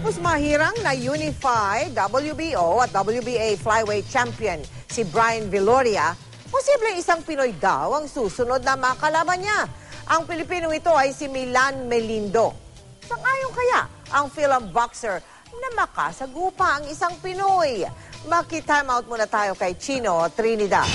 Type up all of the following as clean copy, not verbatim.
Matapos mahirang na Unified WBO at WBA Flyweight Champion si Brian Viloria, posibleng isang Pinoy daw ang susunod na makalaban niya. Ang Pilipinong ito ay si Milan Melindo. Sang-ayon kaya ang film boxer na makasagupa ang isang Pinoy? Maki-time out muna tayo kay Chino Trinidad.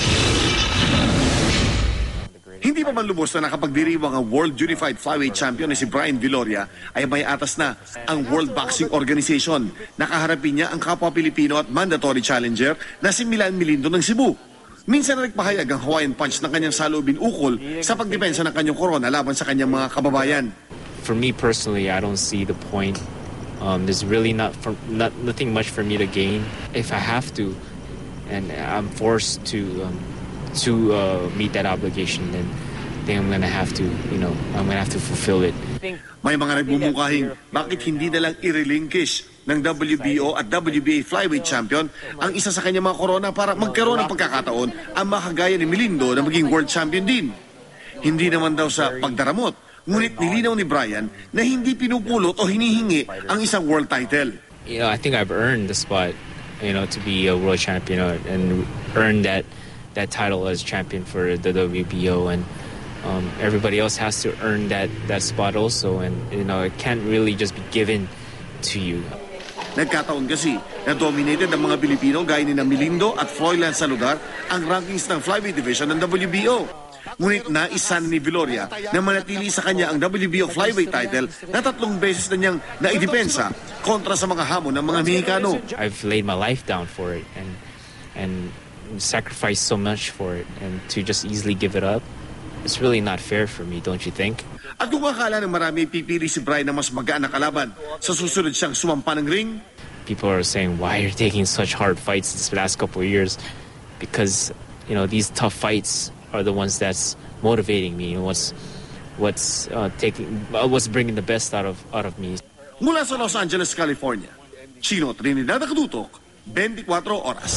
Hindi pa man lubos na nakapagdiriwang ang World Unified Flyweight Champion na si Brian Viloria ay may atas na ang World Boxing Organization. Nakaharapin niya ang kapwa Pilipino at mandatory challenger na si Milan Melindo ng Cebu. Minsan na nagpahayag ang Hawaiian Punch ng kanyang salubin ukol sa pagdepensa ng kanyang korona laban sa kanyang mga kababayan. For me personally, I don't see the point. There's really nothing much for me to gain. If I have to, and I'm forced to meet that obligation, then I'm gonna have to, I'm gonna have to fulfill it. May mga nagbumungkahing bakit hindi na lang i-relinquish ng WBO at WBA Flyweight Champion ang isa sa kanyang mga korona para magkaroon ng pagkakataon ang makagaya ni Melindo na maging World Champion din. Hindi naman daw sa pagdaramot, ngunit nilinaw ni Brian na hindi pinupulot o hinihingi ang isang world title. I think I've earned the spot, to be a world champion and earn that title as champion for the WBO, and everybody else has to earn that spot also, and it can't really just be given to you. Nagkataon kasi na dominated ng mga Pilipino gaya ni Melindo at Froilan Saludar ang rankings ng flyweight division ng WBO. Ngunit naisan ni Viloria na manatili sa kanya ang WBO flyweight title na 3 beses na niyang naidepensa kontra sa mga hamon ng mga Mexicano. I've laid my life down for it and sacrificed so much for it, and to just easily give it up, it's really not fair for me, don't you think? At kung akala ng marami pipili si Brian na mas magaan na kalaban, sa susunod siyang sumampa ng ring? People are saying, why are you taking such hard fights this last couple of years? Because, these tough fights are the ones that's motivating me, what's bringing the best out of me. Mula sa Los Angeles, California, Chino Trinidad, Nakatutok, 24 Oras.